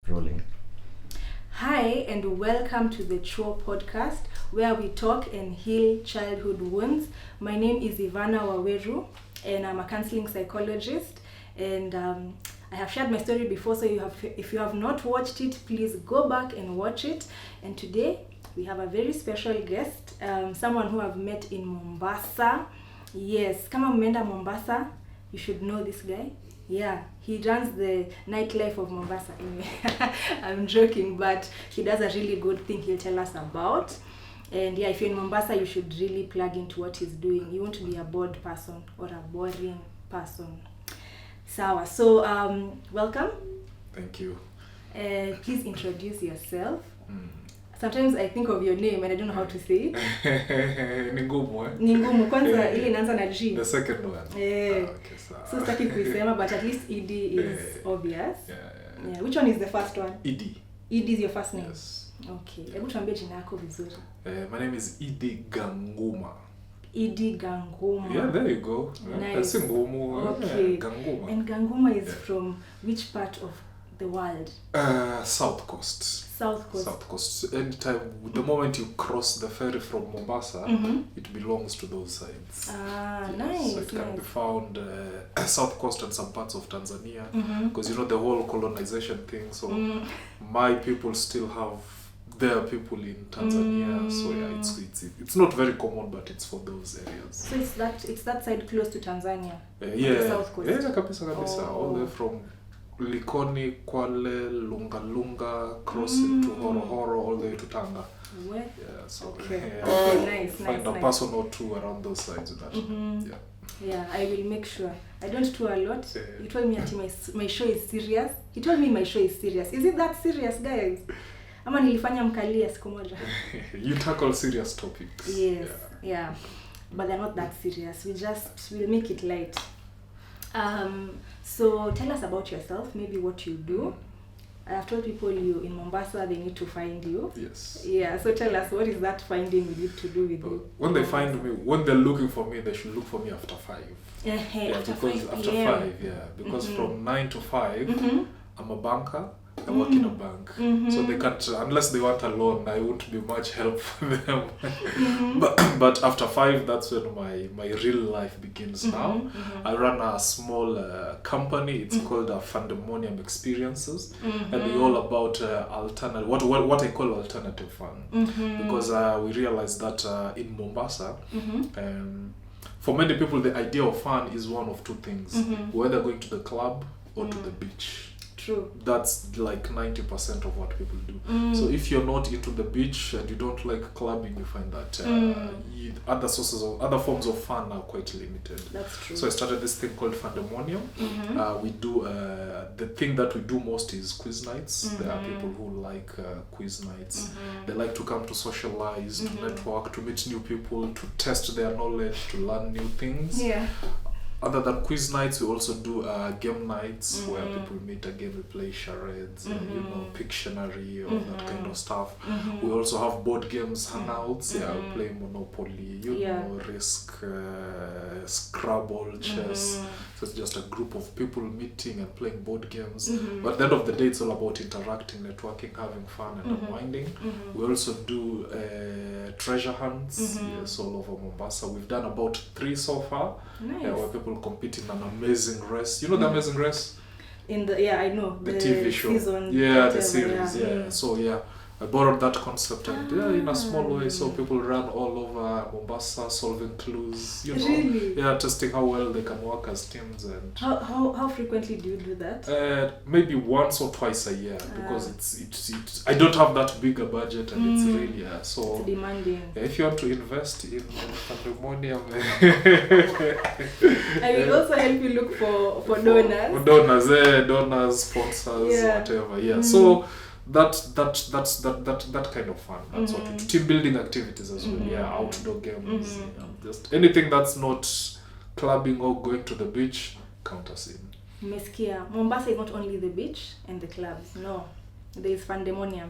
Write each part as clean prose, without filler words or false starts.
Rolling. Hi, and welcome to the ChWo Podcast, where we talk and heal childhood wounds. My name is Ivana Waweru, and I'm a counseling psychologist. And I have shared my story before, so if you have not watched it, please go back and watch it. And today, we have a very special guest, someone who I've met in Mombasa. Yes, kama mmeenda Mombasa, you should know this guy. Yeah, he runs the nightlife of Mombasa. Anyway, I'm joking, but he does a really good thing he'll tell us about. And yeah, if you're in Mombasa, you should really plug into what he's doing. You won't be a bored person or a boring person. Sawa. So, welcome. Thank you. Please introduce yourself. Sometimes I think of your name and I don't know how to say it. Ningumu, Ningumu. Kwanza ile inaanza na G. The second one. Okay, so sitaki kuisema, but at least Iddi is obvious. Yeah. Which one is the first one? Iddi. Iddi is your first name? Yes. Okay. Hebu tuambie jina yako vizuri. My name is Iddi Ganguma. Iddi Ganguma. Yeah, there you go. Nice. Singumu. Okay. Ganguma. And Ganguma is from which part of the world? South Coast. South Coast. South Coast. Anytime, the moment you cross the ferry from Mombasa, it belongs to those sides. Ah, Yes, nice. So it can be found South Coast and some parts of Tanzania, because you know the whole colonization thing. So my people still have their people in Tanzania. So yeah, it's not very common, but it's for those areas. So it's that side close to Tanzania. Yeah, the South Coast. yeah, kabisa, Oh. all the way from Likoni, Kwale, Lunga, crossing to Horohoro, all the way to Tanga. Where? Yeah, so Okay. yeah, Okay, nice, find nice. a person or two around those sides with that. Yeah. Yeah, I will make sure. I don't tour a lot. Yeah. You told me that my show is serious. He told me my show is serious. Is it that serious, guys? Ama nilifanya mkalia siku moja. You tackle serious topics. Yes, yeah. But they're not that serious. We'll make it light. So tell us about yourself, maybe what you do. I have told people you in Mombasa, they need to find you. Yes. Yeah, so tell us, what is that finding we need to do with you? When they find me, when they're looking for me, they should look for me after 5. Yeah, After because 5 after PM. 5, yeah, because from 9 to 5, I'm a banker. I work in a bank, so they can't, unless they want a loan, I won't be much help for them. But after 5, that's when my real life begins. Now I run a small company. It's called FUNDEMONIUM Experiences, and we're all about alternative, what I call alternative fun, because we realize that in Mombasa, for many people, the idea of fun is one of two things: whether going to the club or to the beach. True. That's like 90% of what people do. So if you're not into the beach and you don't like clubbing, you find that other forms of fun are quite limited. That's true. So I started this thing called FUNDEMONIUM. We do the thing that we do most is quiz nights. There are people who like quiz nights. They like to come to socialize, to network, to meet new people, to test their knowledge, to learn new things. Yeah. Other than quiz nights, we also do game nights where people meet again. We play charades, Pictionary, all that kind of stuff. We also have board games, hangouts. Yeah, we play Monopoly, Risk, Scrabble, chess. So it's just a group of people meeting and playing board games. But at the end of the day, it's all about interacting, networking, having fun, and unwinding. We also do treasure hunts. Yes, all over Mombasa. We've done about 3 so far. Nice. Where people compete in an amazing race. You know the Amazing Race? I know. The TV show. Season, yeah, whatever, the series. Yeah. So yeah, I borrowed that concept and in a small way. So people run all over Mombasa, solving clues. You know, Really? yeah, testing how well they can work as teams. And How frequently do you do that? maybe once or twice a year, because it's I don't have that big a budget, and it's really so It's demanding. if you want to invest in FUNDEMONIUM, I will also help you look for donors. Donors, sponsors, whatever. Yeah. So that's that kind of fun. That's what we do. Team building activities as well. Yeah, outdoor games. Just anything that's not clubbing or going to the beach, count us in. Meskia. Mombasa is not only the beach and the clubs. No, there is FUNDEMONIUM.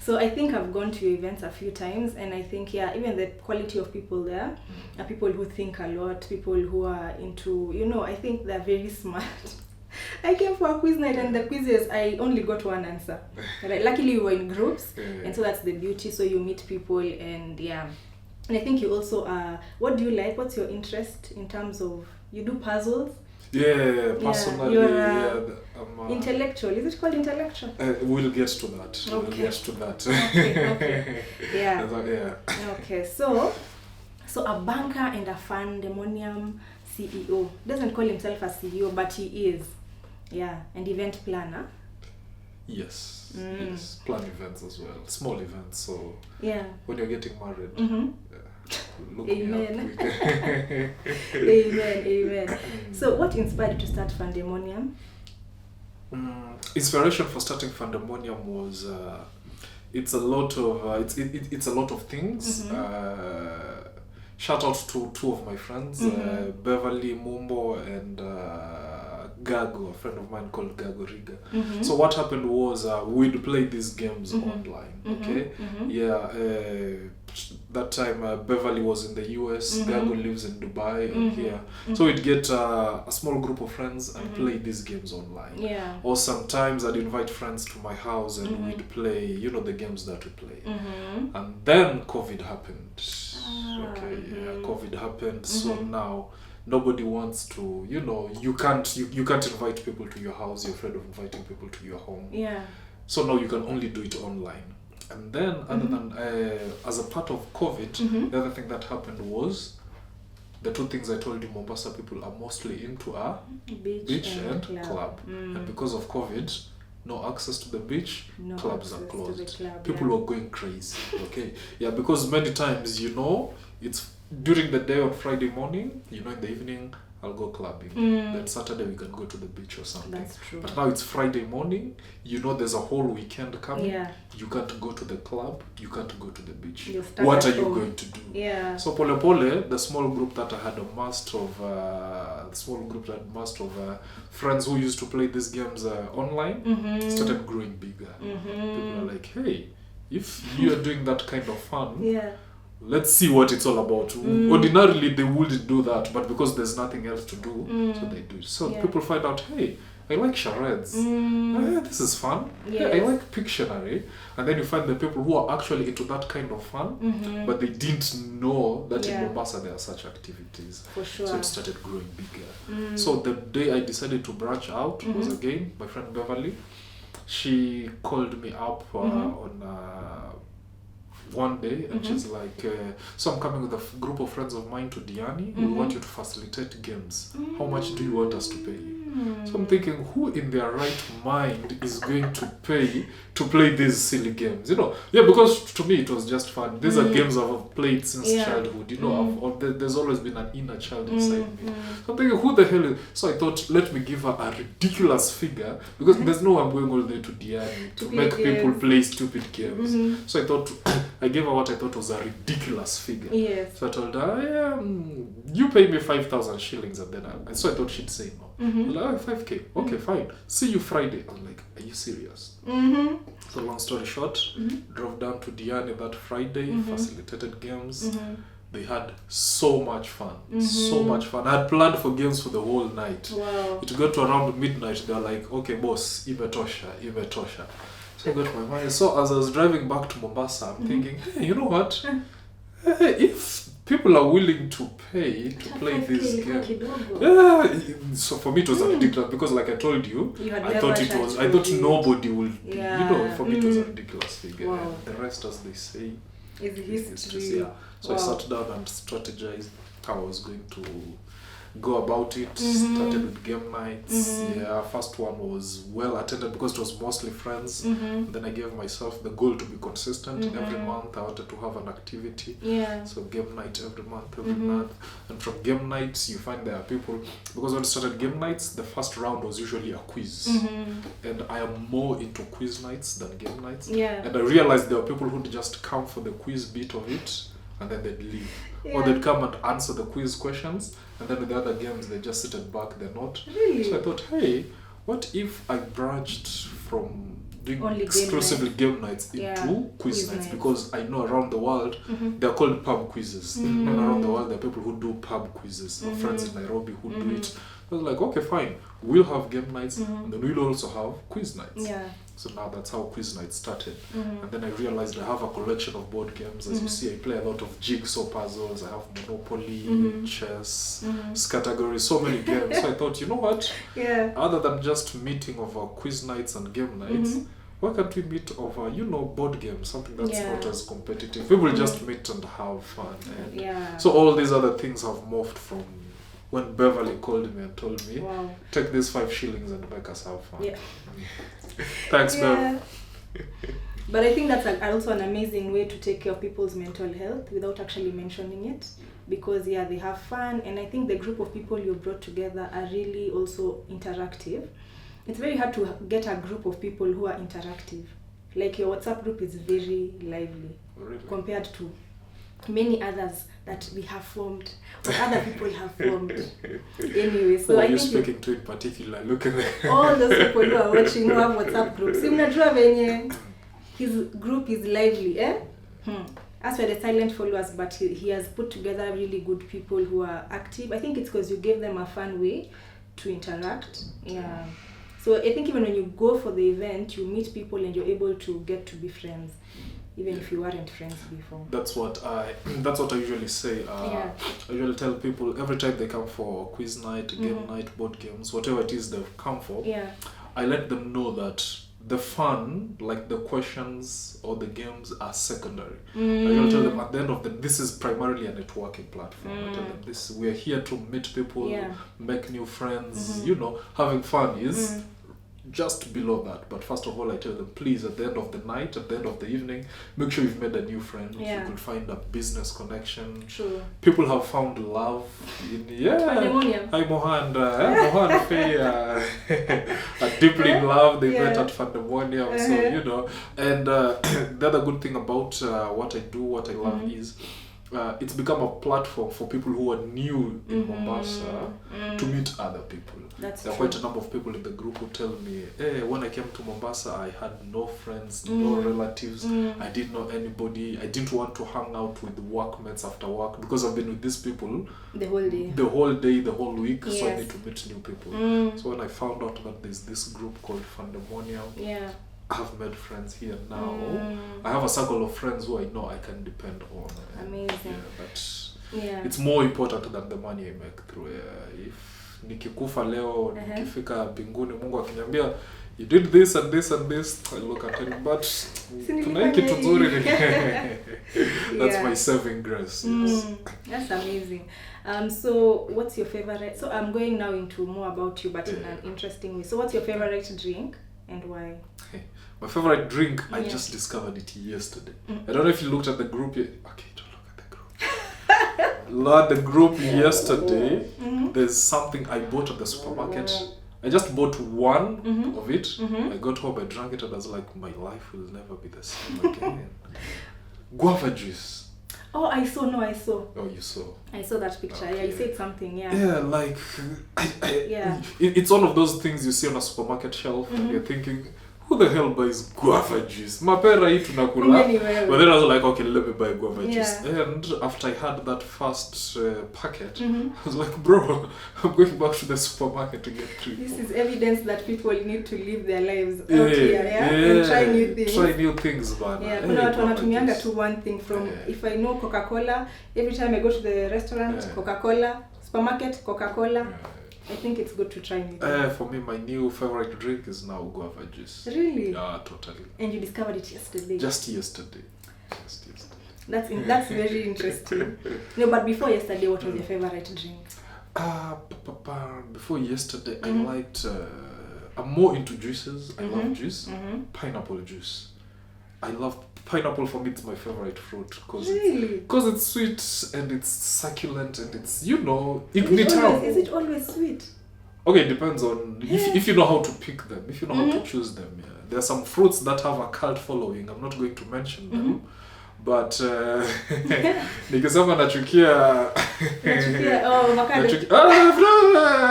So I think I've gone to your events a few times, and I think, yeah, even the quality of people there are people who think a lot, people who are into, I think they're very smart. I came for a quiz night, and the quizzes, I only got one answer. Like, luckily, we were in groups, and so that's the beauty. So you meet people, and yeah. And I think you also, what do you like? What's your interest in terms of, you do puzzles? Yeah, personally, you're intellectual. Is it called intellectual? We'll get to that. Okay. We'll get to that. Okay. Yeah. Yeah. Okay, so a banker and a Fundemonium CEO. Doesn't call himself a CEO, but he is. Yeah, and event planner. Yes. Yes. Plan events as well. Small events. So yeah. When you're getting married, look Amen. me up. Amen. So what inspired you to start Fundemonium? Inspiration for starting Fundemonium was it's a lot of it's a lot of things. Shout out to two of my friends, Beverly Mumbo and Gago, a friend of mine called Gago Riga. So what happened was we'd play these games online. Okay, that time Beverly was in the US, Gago lives in Dubai, and here. So we'd get a small group of friends and play these games online. Yeah. Or sometimes I'd invite friends to my house and we'd play, the games that we play. And then COVID happened. COVID happened. So now nobody wants to, you can't invite people to your house. You're afraid of inviting people to your home. Yeah. So now you can only do it online. And then, other than as a part of COVID, the other thing that happened was the two things I told you. Mombasa people are mostly into are beach and club. And because of COVID, no access to the beach, clubs are closed. People were going crazy. Okay, because many times it's during the day on Friday morning, in the evening I'll go clubbing. Then Saturday we can go to the beach or something. That's true. But now it's Friday morning, there's a whole weekend coming. Yeah. You can't go to the club, you can't go to the beach. What are you going to do? Yeah. So Pole Pole, the small group that I had amassed of friends who used to play these games online started growing bigger. People are like, hey, if you are doing that kind of fun, let's see what it's all about. Ordinarily, they wouldn't do that, but because there's nothing else to do, so they do it. So people find out, hey, I like charades. This is fun. Hey, I like Pictionary. And then you find the people who are actually into that kind of fun, but they didn't know that in Mombasa there are such activities. For sure. So it started growing bigger. So the day I decided to branch out was again my friend Beverly. She called me up on one day and she's like, so I'm coming with a group of friends of mine to Diani. We want you to facilitate games. How much do you want us to pay you? So I'm thinking, who in their right mind is going to pay to play these silly games? Because to me it was just fun. These are games I've played since childhood. There's always been an inner child inside me. So I'm thinking, who the hell is... So I thought, let me give her a ridiculous figure, because there's no way I'm going all the way to Diani to make people play stupid games. So I thought, I gave her what I thought was a ridiculous figure. Yes. So I told her, you pay me 5,000 shillings, and then so I thought she'd say no. Like, 5K. Okay, fine. See you Friday. I was like, are you serious? So long story short, drove down to Diani that Friday, facilitated games. They had so much fun. So much fun. I had planned for games for the whole night. Wow. It got to around midnight. They were like, okay, boss, imetosha. So I got my mind. So as I was driving back to Mombasa, I'm thinking, hey, you know what? If people are willing to pay to play this game, so for me it was ridiculous, because like I told you, I thought nobody would. For me it was a ridiculous figure. And the rest, as they say, is history. So I sat down and strategized how I was going to go about it. Started with game nights. First one was well attended because it was mostly friends. Then I gave myself the goal to be consistent. Every month I wanted to have an activity. So game night every month. And from game nights you find there are people, because when I started game nights, the first round was usually a quiz. And I am more into quiz nights than game nights. And I realized there were people who'd just come for the quiz bit of it and then they'd leave. Or they'd come and answer the quiz questions, and then with the other games they just sit back, they're not. Really? So I thought, hey, what if I branched from doing only exclusively game nights into quiz nights? Because I know around the world they're called pub quizzes. And around the world there are people who do pub quizzes. Friends in Nairobi who do it. I was like, okay, fine. We'll have game nights, and then we'll also have quiz nights. Yeah. So now that's how quiz nights started. Mm-hmm. And then I realized I have a collection of board games. As you see, I play a lot of jigsaw puzzles. I have Monopoly, chess, categories, so many games. So I thought, you know what? Yeah. Other than just meeting over quiz nights and game nights, why can't we meet over, board games, something that's not as competitive? We will just meet and have fun. And so all these other things have morphed from when Beverly called me and told me, take these 5 shillings and make us have fun. Yeah. Thanks, Bev. But I think that's also an amazing way to take care of people's mental health without actually mentioning it. Because, they have fun. And I think the group of people you brought together are really also interactive. It's very hard to get a group of people who are interactive. Like your WhatsApp group is very lively compared to many others that we have formed, or other people have formed. Anyway, so I think speaking to in particular, look at all those people who are watching who have WhatsApp groups. Si mnajua venye his group is lively, As for the silent followers, but he has put together really good people who are active. I think it's because you gave them a fun way to interact. Yeah. So I think even when you go for the event, you meet people and you're able to get to be friends, even if you weren't friends before. That's what I usually say. I usually tell people every time they come for quiz night, game night, board games, whatever it is they've come for, I let them know that the fun, like the questions or the games, are secondary. I usually tell them at the end of this is primarily a networking platform. I tell them we're here to meet people, make new friends, having fun is just below that. But first of all, I tell them, please, at the end of the night, at the end of the evening, make sure you've made a new friend. You could find a business connection. True. People have found love in FUNDEMONIUM. Hi Mohan, Mohan Faye are deeply in love. They met at FUNDEMONIUM. So and the other good thing about what I do, what I love is it's become a platform for people who are new in Mombasa to meet other people. There are quite a number of people in the group who tell me, hey, when I came to Mombasa, I had no friends, no relatives. I didn't know anybody. I didn't want to hang out with workmates after work because I've been with these people the whole day, the whole week. So I need to meet new people. So when I found out that there's this group called FUNDEMONIUM, I have made friends here now. I have a circle of friends who I know I can depend on. Amazing. But it's more important than the money I make through if nikikufa leo, nikifika mbinguni, Mungu akiniambia you did this and this and this, I look at it, but tuna kitu nzuri. That's my saving grace. That's amazing. So what's your favorite? So I'm going now into more about you, but in an interesting way. So what's your favorite drink and why? My favorite drink, I just discovered it yesterday. I don't know if you looked at the group yet. Okay, don't look at the group. Lord, the group yesterday, there's something I bought at the supermarket. I just bought one of it. I got home, I drank it, and I was like, my life will never be the same again. Guava juice. Oh, I saw. Oh, you saw? I saw that picture. Okay. Yeah, you said something, Yeah, like, it's one of those things you see on a supermarket shelf, and you're thinking, who the hell buys guava juice? Mapera hii tunakula. But then I was like, okay, let me buy guava juice. And after I had that first packet, I was like, bro, I'm going back to the supermarket to get 3. This is evidence that people need to live their lives out here, and try new things. Try new things, man. Kuna watu wanatumianga to one thing from, if I know Coca-Cola, every time I go to the restaurant, Coca-Cola, supermarket, Coca-Cola. I think it's good to try new things. For me, my new favorite drink is now guava juice. Really? Yeah, totally. And you discovered it yesterday? Just yesterday. That's very interesting. No, but before yesterday, what was your favorite drink? Before yesterday, I liked... I'm more into juices. I love juice. Pineapple juice. I love... Pineapple, for me, it's my favorite fruit. Because it's sweet and it's succulent and it's, is it always sweet? Okay, it depends on if you know how to pick them, if you know how to choose them. Yeah. There are some fruits that have a cult following. I'm not going to mention them. But nikisema nachukia I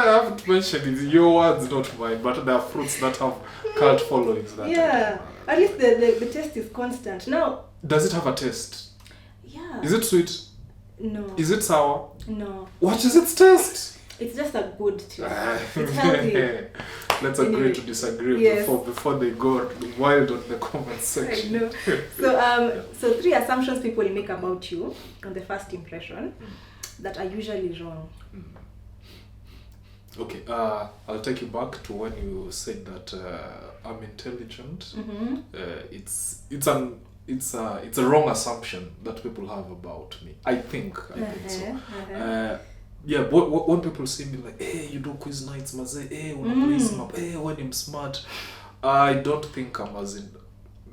haven't mentioned it. Your words, not mine. But there are fruits that have cult followings. At least the taste is constant. Now, does it have a taste? Yeah. Is it sweet? No. Is it sour? No. What is its taste? It's just a good to. It's healthy. Let's agree to disagree before they go wild on the comment section. I know. So 3 assumptions people make about you on the first impression that are usually wrong. Okay, I'll take you back to when you said that I'm intelligent. It's a wrong assumption that people have about me. I think so. Yeah, when people see me like, hey, you do quiz nights, maze, hey, quiz map, hey, when I'm smart, I don't think I'm as in.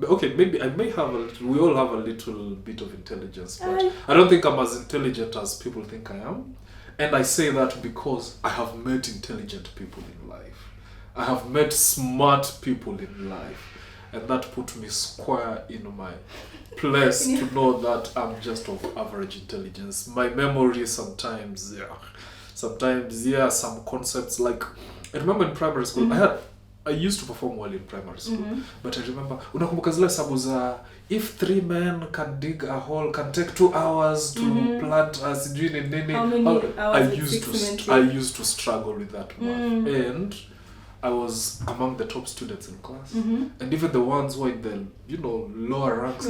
Okay, maybe I may have we all have a little bit of intelligence, but I don't think I'm as intelligent as people think I am. And I say that because I have met intelligent people in life. I have met smart people in life. And that put me square in my place to know that I'm just of average intelligence. My memory sometimes, some concepts like, I remember in primary school, I used to perform well in primary school, but I remember, unakumbuka zile sabu za, if 3 men can dig a hole, can take 2 hours to plant as nini. How many hours I used to struggle with that math. And I was among the top students in class, and even the ones who were in the lower ranks.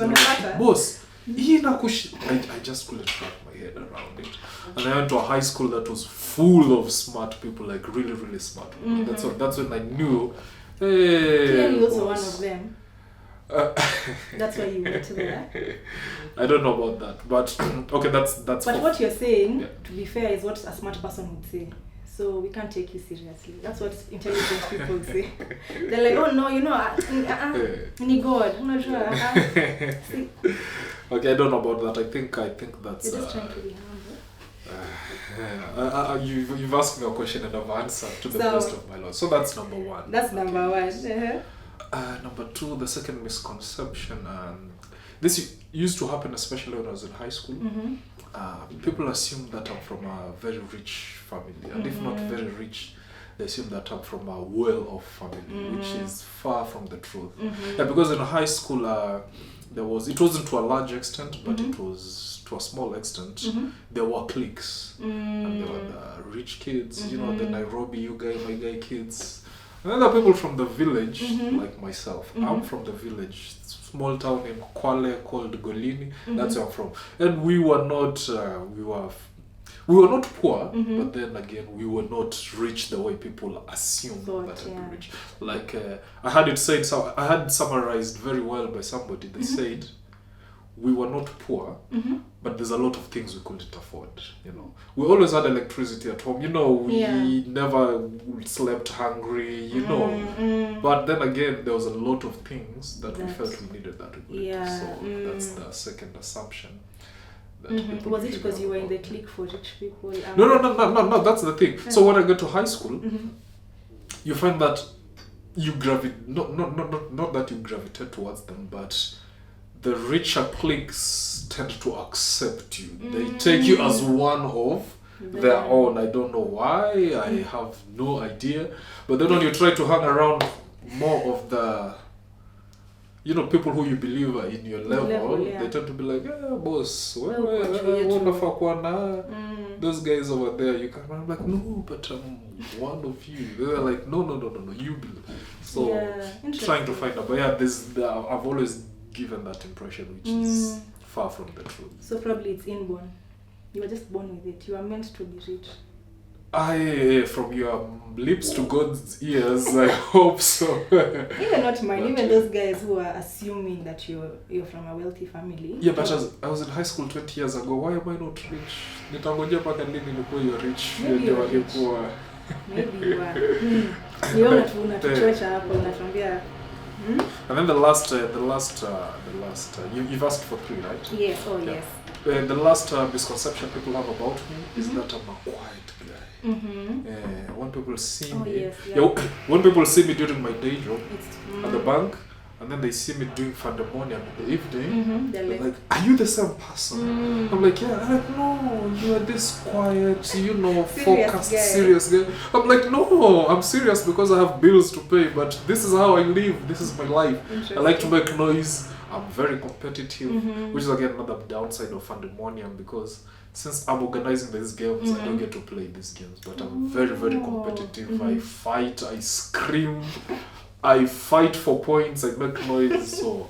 Boss, I just couldn't wrap my head around it. And I went to a high school that was full of smart people, like really, really smart people. That's when I knew. Hey, you also one of them. That's why you went to there. I don't know about that, but okay, that's. But what you're saying, to be fair, is what a smart person would say. So we can't take you seriously. That's what intelligent people say. They're like, oh no, ni God. I'm not sure. Okay, I don't know about that. I think that's. You're just trying to be humble. You've asked me a question and I've answered to the best of my knowledge. So that's number 1. That's number 1. Number 2, the second misconception, this used to happen especially when I was in high school. People assume that I'm from a very rich family, and if not very rich, they assume that I'm from a well-off family, which is far from the truth. Yeah, because in high school, it wasn't to a large extent, but it was to a small extent. There were cliques, and there were the rich kids, the Nairobi, you guy, my guy kids. And then there are people from the village, like myself. I'm from the village, small town in Kwale called Golini. That's where I'm from. And we were not, we were not poor, but then again, we were not rich the way people assume that I'd be rich. Like, I had it said, so I had summarized very well by somebody. They said, we were not poor, but there's a lot of things we couldn't afford. We always had electricity at home. We never slept hungry. But then again, there was a lot of things that we felt we needed that we couldn't. So that's the second assumption. Was it because you were in the clique for rich people? No. That's the thing. So when I got to high school, you find that you not that you gravitate towards them, but the richer cliques tend to accept you. They take you as one of their own. I don't know why. I have no idea. But then when you try to hang around more of the, people who you believe are in your level, they tend to be like, boss, those guys over there, you can. I'm like, no, but I'm one of you. They're like, no, you believe. So trying to find out. But I've always given that impression, which is far from the truth. So probably it's inborn. You were just born with it. You are meant to be rich. From your lips to God's ears, I hope so. Even not mine, even those guys who are assuming that you're from a wealthy family. Yeah, but as I was in high school 20 years ago, why am I not rich? Nitangojea mpaka lini nikuwe you're rich? Maybe you are. Niona tu unatuchocha hapo unatuambia. And then the last you've asked for 3, right? Yes, yes. The last misconception people have about me is that I'm a quiet guy. When people see me, when people see me during my day job at the bank, and then they see me doing FUNDEMONIUM in the evening, they're like, are you the same person? I'm like, yeah. I'm like, no, you are this quiet, focused, serious guy. I'm like, no, I'm serious because I have bills to pay, but this is how I live, this is my life. I like to make noise, I'm very competitive, which is again another downside of FUNDEMONIUM, because since I'm organizing these games, I don't get to play these games, but I'm very, very competitive. I fight, I scream, I fight for points, I make noise. So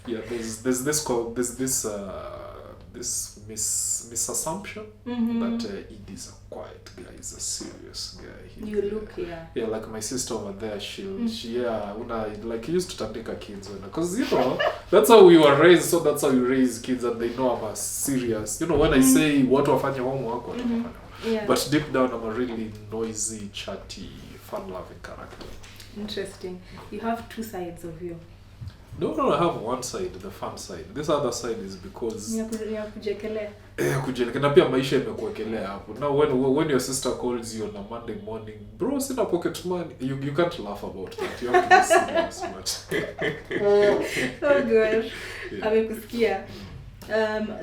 yeah, there's this misassumption that Iddi is a quiet guy, he's a serious guy. You look, yeah, like my sister over there, she like used to tandika kids, because that's how we were raised, so that's how you raise kids, and they know I'm a serious, when I say what wafanya homework, but deep down I'm a really noisy, chatty, fun-loving character. Interesting. You have two sides of you. No, I have one side, the fun side. This other side is because kujekelea. Na pia maisha imekuwekelea hapo. Now when your sister calls you on a Monday morning, bro, sina pocket money, you can't laugh about that. You have to be serious much. Oh gosh. Amekusikia.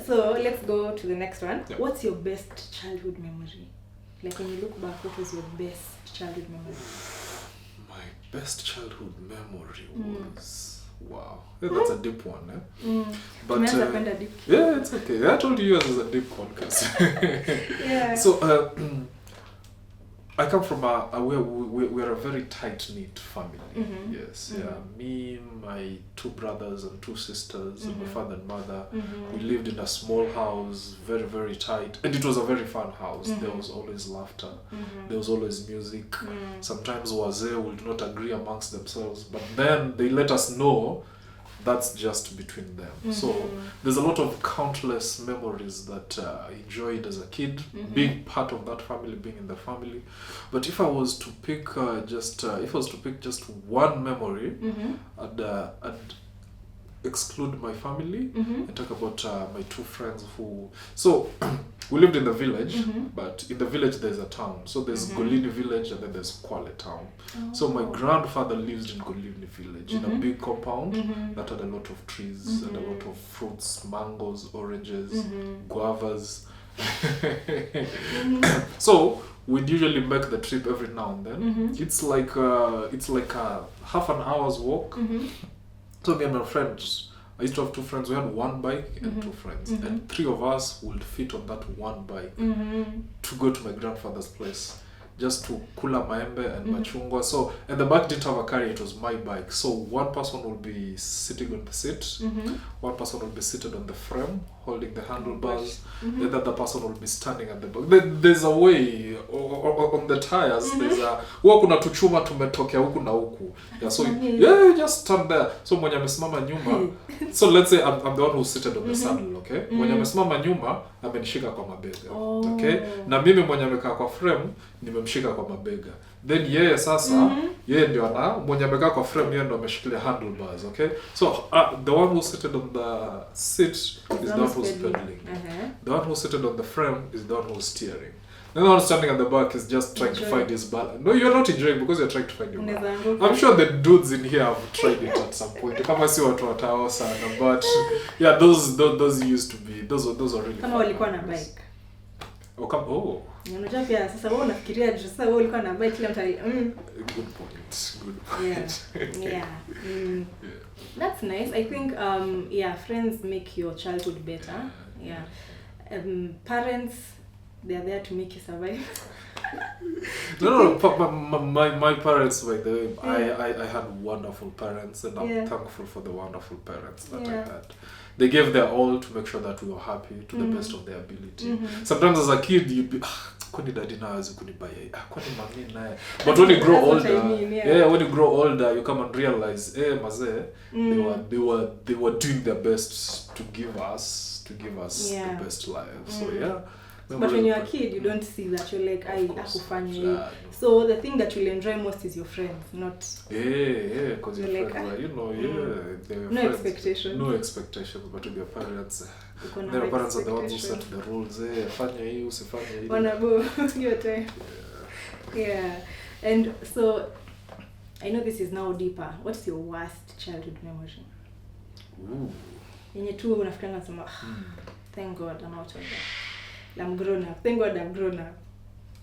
So let's go to the next one. Yeah. What's your best childhood memory? Like when you look back, what was your best childhood memory? My best childhood memory was... Wow, that's a deep one, eh? But yeah, it's okay. I told you yours is a deep podcast. Yeah. So I come from we're a very tight-knit family. Yes, yeah. Me, my two brothers and two sisters, and my father and mother. We lived in a small house, very, very tight, and it was a very fun house. There was always laughter. There was always music. Sometimes wazee would not agree amongst themselves, but then they let us know that's just between them. So there's a lot of countless memories that I enjoyed as a kid, being part of that family, being in the family. But if I was to pick just one memory, I'd exclude my family and talk about my two friends who... So we lived in the village, but in the village there's a town. So there's Golini village and then there's Kwale town. So my grandfather lives in Golini village in a big compound that had a lot of trees and a lot of fruits, mangoes, oranges, guavas. So we'd usually make the trip every now and then. It's like a half an hour's walk. So me and my friends, I used to have two friends. We had one bike and two friends, and three of us would fit on that one bike to go to my grandfather's place, just to kula maembe and machungwa. So, and the bike didn't have a carrier, it was my bike. So one person would be sitting on the seat, one person would be seated on the frame, holding the handlebars, the other person would be standing at the back. There's a way on the tires, there's a kuna tuchuma tumetokea huku na huku. Yeah, so you just stand there. So mwenye amesimama nyuma, so let's say I'm the one who's seated on the saddle, okay? Mwenye amesimama nyuma amenishika kwa mabega, okay? Na mimi mwenye amekaa kwa frame nimemshika kwa mabega. Then yeye sasa, yeye ndio mwenye amekaa kwa frame, yeye ndio ameshikilia handlebars, okay? So the one who's seated on the seat is the one who's pedaling. The one who's seated on the frame is the one who's steering. The one standing at the back is just trying to find his balance. No, you're not enjoying because you're trying to find your balance. I'm sure the dudes in here have tried it at some point. Kama si watu watao sana, but yeah, those used to be, those are really kama walikuwa na bike. Oh. Unajua pia sasa wewe unafikiria sasa wewe ulikuwa na bike kila mtu Good point. Yeah. That's nice. I think friends make your childhood better. Yeah. Parents, they are there to make you survive. No, my parents, by the way, I had wonderful parents, and I'm thankful for the wonderful parents that I had. They gave their all to make sure that we were happy to the best of their ability. Sometimes as a kid, you'd be, kwani daddy na hawezi kunibaya, kwani mami naye. But when you grow older, when you grow older, you come and realize, mazee, they were doing their best to give us the best life. So but when you're a kid, you don't see that. You're like, akufanya. So the thing that you'll enjoy most is your friends, not... Yeah, because your friends are, no expectations. No expectations, but with your parents, their parents are the ones who set the rules. Fanya hii, usifanya hii. Wanabo, your time. Yeah. And so, I know this is now deeper. What's your worst childhood memory? Yenye tu unafikanga nasema, thank God I'm out of that. I'm grown up. Thank God I'm grown up.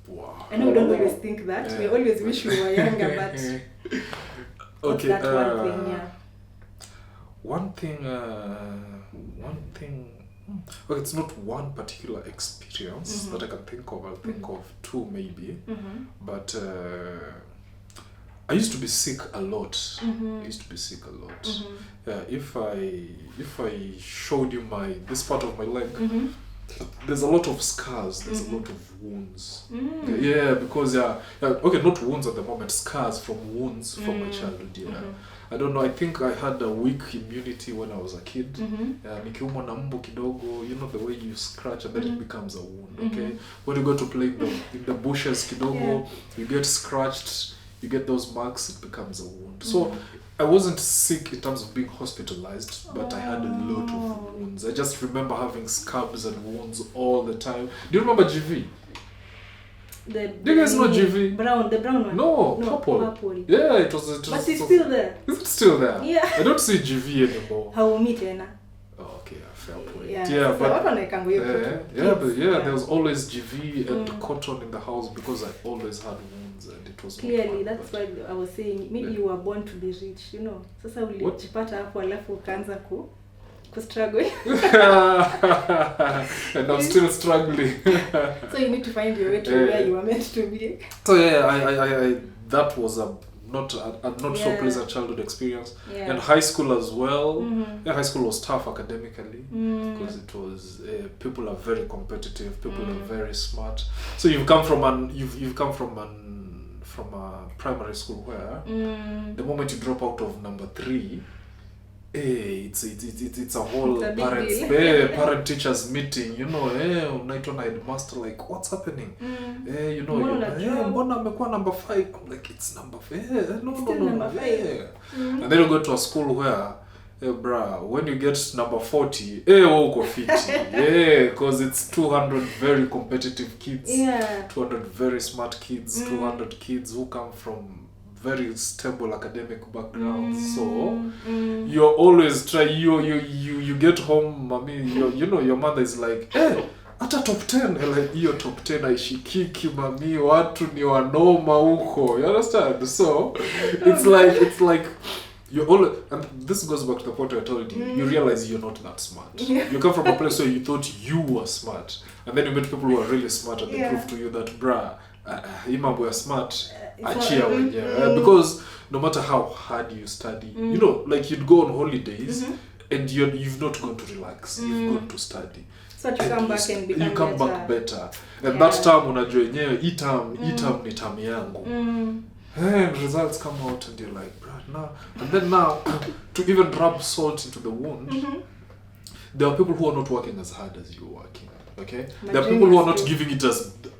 Wow. I know we don't always think that. We always wish we were younger, but what's that one thing? one thing, well, it's not one particular experience that I can think of. I'll think of two maybe, but I used to be sick a lot. If I showed you this part of my leg, there's a lot of scars. There's a lot of wounds. Yeah, because okay, not wounds at the moment. Scars from wounds from my childhood. Yeah. I don't know, I think I had a weak immunity when I was a kid. Nikiumwa na mbu kidogo, you know the way you scratch and then it becomes a wound, okay? When you go to play in the bushes kidogo, you get scratched, you get those marks, it becomes a wound. So I wasn't sick in terms of being hospitalized, but I had a lot of wounds. I just remember having scabs and wounds all the time. Do you remember GV? Do you guys know GV? The brown one? No, purple. Yeah, it was. But it's still there. Is it still there? Yeah. I don't see GV anymore. How we meet now? Oh, okay, fair point. Yeah, but there was always GV and cotton in the house because I always had wounds and it was clearly that's why I was saying maybe you were born to be rich, you know. Sasa ulijipata hapo alafu ukaanza ku struggle. And I'm still struggling. So you need to find your way to where you are meant to be. So I that was a not so pleasant childhood experience. And high school as well. Yeah, high school was tough academically because it was people are very competitive, people are very smart. So you've come from a primary school where the moment you drop out of number 3, it's a whole parent teachers meeting, you know. Unaitwa na headmaster like, what's happening? You know, mbona amekuwa number 5? I'm like, it's number 5. No. Number 5. And then you go to a school where when you get number 40, uko fiti. Because it's 200 very competitive kids, 200 very smart kids, 200 kids who come from very stable academic backgrounds. So you're always you get home, mommy, you know, your mother is like, hata top 10, like hiyo top 10 aishikiki mami, watu ni wanoma huko, you understand? So it's like you all, and this goes back to the point I told you. You realize you're not that smart. You come from a place where you thought you were smart, and then you meet people who are really smart, and they prove to you that hii mambo ya smart achia wenyewe. Because no matter how hard you study, you know, like you'd go on holidays and you've not gone to relax, you've gone to study. So you come back and you come back better. And that time unajua yenyewe hii term ni term yangu. And results come out and you're like, now. And then now, to even rub salt into the wound, there are people who are not working as hard as you're working. Okay? There are people who are not giving it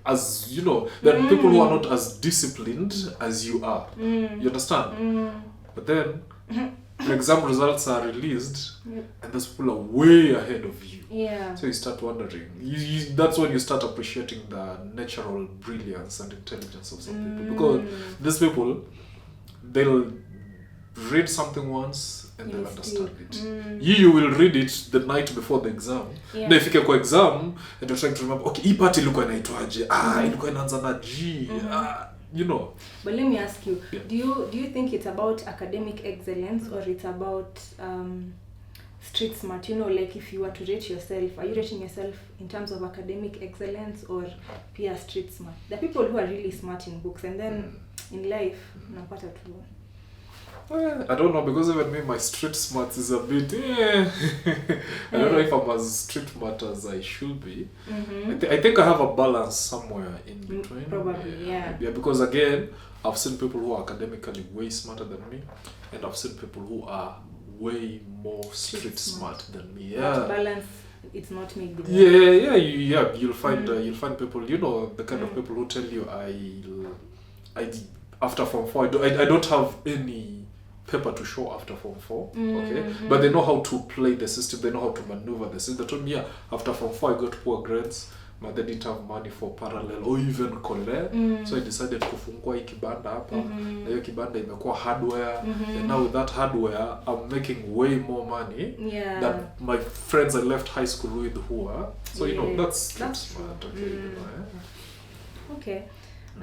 as you know, there are people who are not as disciplined as you are. You understand? But then the exam results are released and those people are way ahead of you. So you start wondering. That's when you start appreciating the natural brilliance and intelligence of some people. Because these people, they'll read something once and they'll understand it. You will read it the night before the exam. Na ifike kwa exam and you're trying to remember, okay, hii part ilikuwa inaitwaje? Ilikuwa inaanza na G. You know. But let me ask you, do you think it's about academic excellence or it's about street smart? You know, like if you were to rate yourself, are you rating yourself in terms of academic excellence or pure street smart? There are people who are really smart in books and then in life, unapata tu. I don't know, because even me, my street smart is a bit I don't know if I'm as street smart as I should be. I think I have a balance somewhere in between. Probably, yeah, because again, I've seen people who are academically way smarter than me, and I've seen people who are way more street smart than me. But balance, it's not made. You'll find people, you know, the kind of people who tell you I after Form 4 I don't have any paper to show after Form 4, okay? But they know how to play the system, they know how to maneuver the system. They told me, after Form 4 I got poor grades, but they didn't have money for parallel or even college. So I decided kufungua hii kibanda hapa. Na hiyo kibanda imekuwa hardware. And now with that hardware, I'm making way more money than my friends I left high school with who are. So, you know, that's smart. Okay. Okay.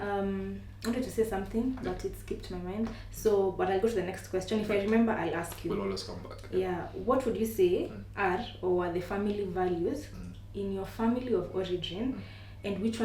I wanted to say something, but it skipped my mind. So, but I'll go to the next question. If I remember, I'll ask you. We'll always come back. Yeah. What would you say are or were the family values in your family of origin, and which ones